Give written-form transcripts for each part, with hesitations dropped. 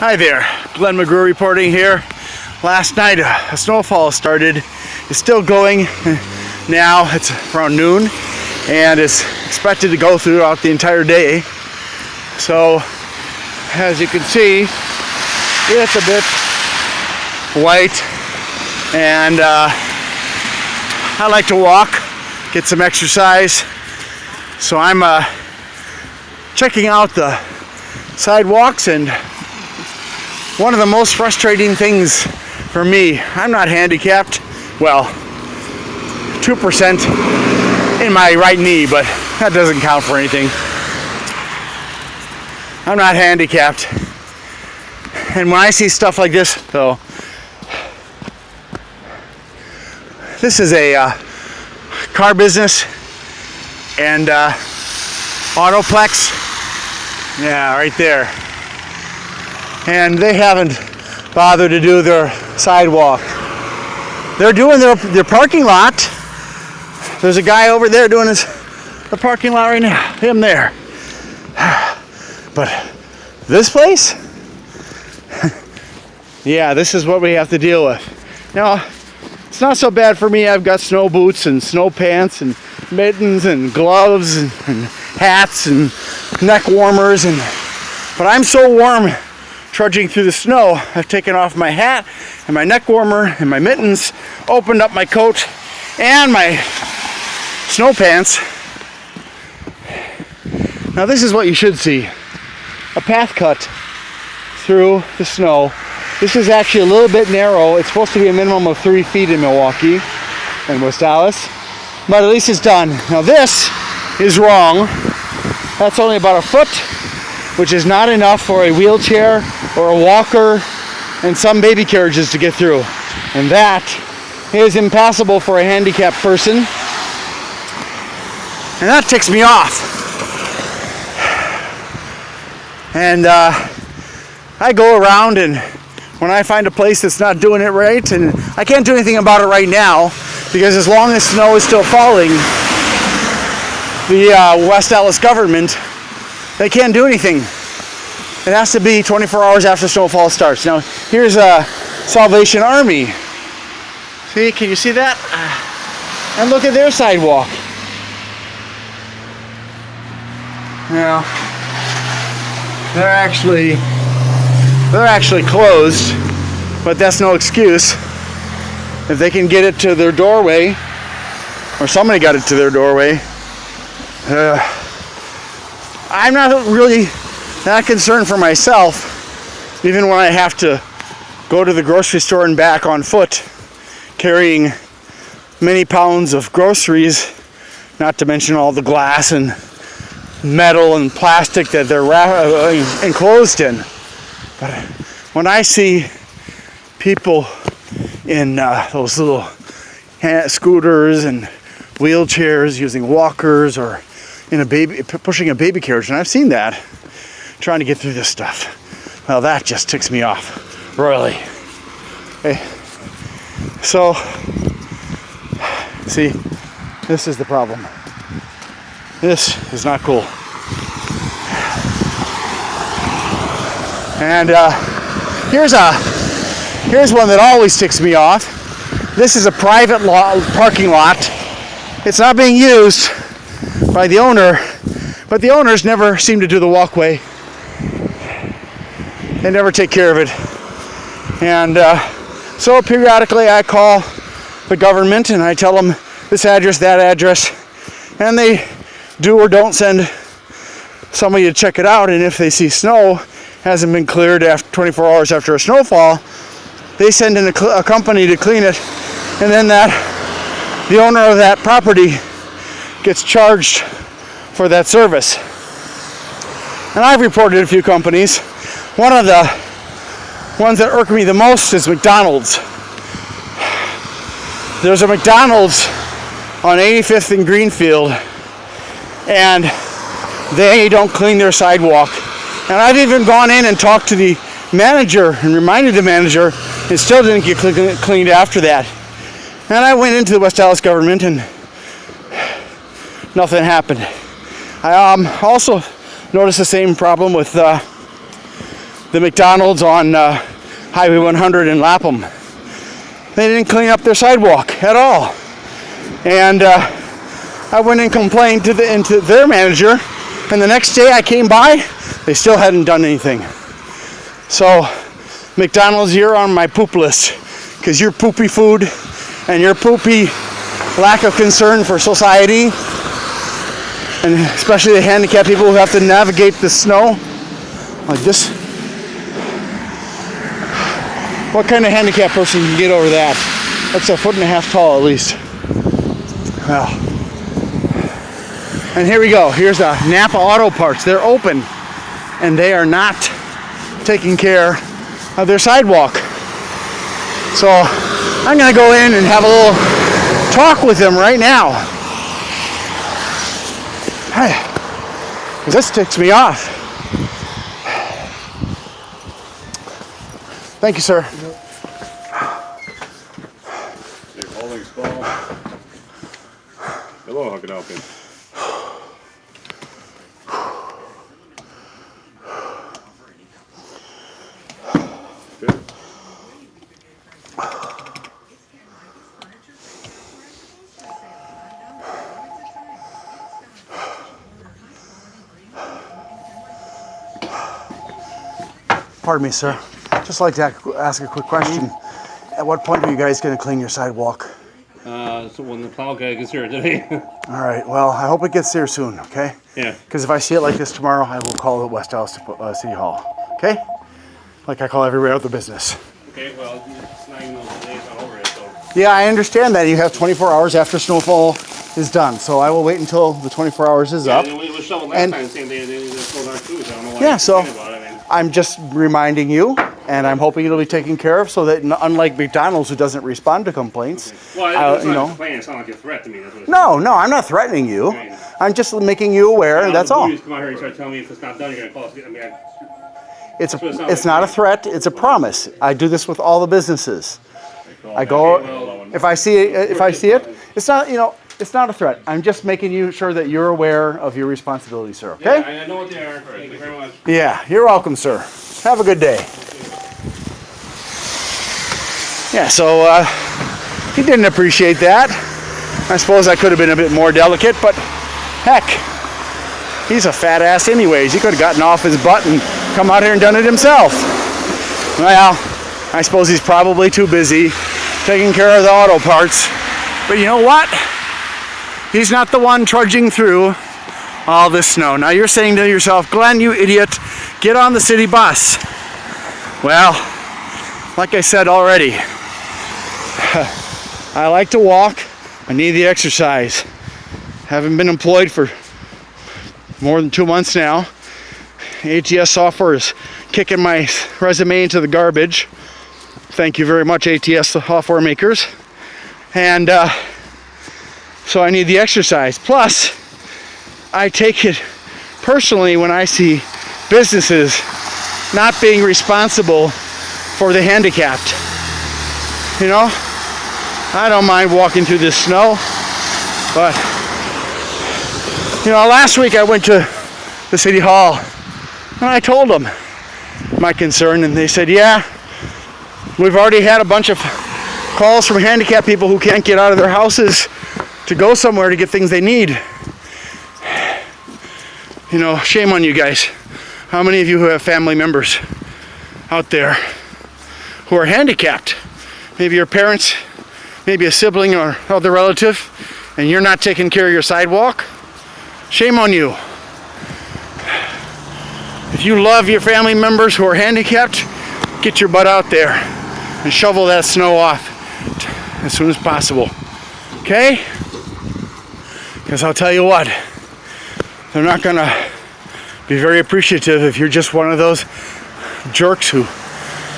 Hi there, Glenn McGrew reporting here. Last night a snowfall started. It's still going now. It's around noon and it's expected to go throughout the entire day. So as you can see, it's a bit white, and I like to walk, get some exercise. So I'm checking out the sidewalks, and one of the most frustrating things for me, I'm not handicapped, well, 2% in my right knee, but that doesn't count for anything. I'm not handicapped. And when I see stuff like this, though, this is a car business and Autoplex, yeah, right there. And they haven't bothered to do their sidewalk. They're doing their parking lot. There's a guy over there doing the parking lot right now. Him there. But this place? Yeah, this is what we have to deal with. Now, it's not so bad for me. I've got snow boots and snow pants and mittens and gloves and hats and neck warmers, but I'm so warm trudging through the snow, I've taken off my hat and my neck warmer and my mittens, opened up my coat and my snow pants. Now this is what you should see. A path cut through the snow. This is actually a little bit narrow. It's supposed to be a minimum of 3 feet in Milwaukee and West Dallas, but at least it's done. Now this is wrong. That's only about a foot, which is not enough for a wheelchair or a walker and some baby carriages to get through. And that is impassable for a handicapped person. And that ticks me off. And I go around, and when I find a place that's not doing it right, and I can't do anything about it right now, because as long as snow is still falling, the West Dallas government, they can't do anything. It has to be 24 hours after snowfall starts. Now, here's a Salvation Army. See, can you see that? And look at their sidewalk. Now, they're actually closed, but that's no excuse. If they can get it to their doorway, or somebody got it to their doorway, I'm not really that concerned for myself, even when I have to go to the grocery store and back on foot, carrying many pounds of groceries, not to mention all the glass and metal and plastic that they're enclosed in. But when I see people in those little scooters and wheelchairs, using walkers, or pushing a baby carriage, and I've seen that, trying to get through this stuff, well, that just ticks me off, royally. Hey, so, see, this is the problem. This is not cool. And here's one that always ticks me off. This is a private parking lot. It's not being used by the owner, but the owners never seem to do the walkway. They never take care of it. And so periodically I call the government and I tell them this address, that address, and they do or don't send somebody to check it out. And if they see snow hasn't been cleared after 24 hours after a snowfall, they send in a company to clean it, and then the owner of that property gets charged for that service. And I've reported a few companies. One of the ones that irk me the most is McDonald's. There's a McDonald's on 85th and Greenfield, and they don't clean their sidewalk. And I've even gone in and talked to the manager and reminded the manager, and still didn't get cleaned after that. And I went into the West Dallas government and nothing happened. I also noticed the same problem with the McDonald's on Highway 100 in Lapham. They didn't clean up their sidewalk at all. And I went and complained to their manager, and the next day I came by, they still hadn't done anything. So, McDonald's, you're on my poop list, because your poopy food and your poopy lack of concern for society, and especially the handicapped people who have to navigate the snow like this. What kind of handicapped person can get over that? That's 1.5 feet tall at least. Well, and here we go. Here's the Napa Autoparts. They're open, and they are not taking care of their sidewalk. So I'm gonna go in and have a little talk with them right now. Hey, 'cause this ticks me off. Thank you, sir. Hello, how can I help you? Good. Pardon me, sir. Just like to ask a quick question. At what point are you guys going to clean your sidewalk? So when the plow guy gets here today. All right. Well, I hope it gets there soon. Okay. Yeah. Because if I see it like this tomorrow, I will call the West Dallas City Hall. Okay. Like I call every other business. Okay. Well, it's not even those days not over yet, so. Yeah, I understand that. You have 24 hours after snowfall is done. So I will wait until the 24 hours is up. And we shoveled last time, same day they sold our too. So I don't know why. Yeah. So about it. I mean, I'm just reminding you, and I'm hoping it'll be taken care of, so that unlike McDonald's, who doesn't respond to complaints, well, it's not a complaint. It's not like a threat to me. That's what it's No, I'm not threatening you. I'm just making you aware. That's all. You come out here and start telling me if it's not done, you're gonna call us. I mean, It's not a threat. It's a promise. I do this with all the businesses. I go if I see it. It's not It's not a threat. I'm just making you sure that you're aware of your responsibility, sir. Okay? Yeah, I know what they are. Thank you very much. Yeah, you're welcome, sir. Have a good day. Yeah, so he didn't appreciate that. I suppose I could have been a bit more delicate, but heck, he's a fat ass anyways. He could have gotten off his butt and come out here and done it himself. Well, I suppose he's probably too busy taking care of the auto parts. But you know what? He's not the one trudging through all this snow. Now you're saying to yourself, Glenn, you idiot, get on the city bus. Well, like I said already, I like to walk. I need the exercise. Haven't been employed for more than 2 months now. ATS software is kicking my resume into the garbage. Thank you very much, ATS software makers. And so I need the exercise. Plus, I take it personally when I see businesses not being responsible for the handicapped. You know, I don't mind walking through this snow, but you know, last week I went to the city hall and I told them my concern, and they said, yeah, we've already had a bunch of calls from handicapped people who can't get out of their houses to go somewhere to get things they need. You know, shame on you guys. How many of you who have family members out there who are handicapped? Maybe your parents, maybe a sibling or other relative, and you're not taking care of your sidewalk? Shame on you. If you love your family members who are handicapped, get your butt out there and shovel that snow off as soon as possible. Okay? Because I'll tell you what, they're not gonna be very appreciative if you're just one of those jerks who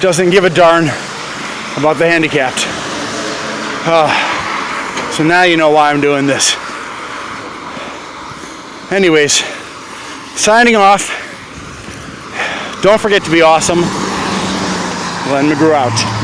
doesn't give a darn about the handicapped. So now you know why I'm doing this. Anyways, signing off. Don't forget to be awesome. Glenn McGrew out.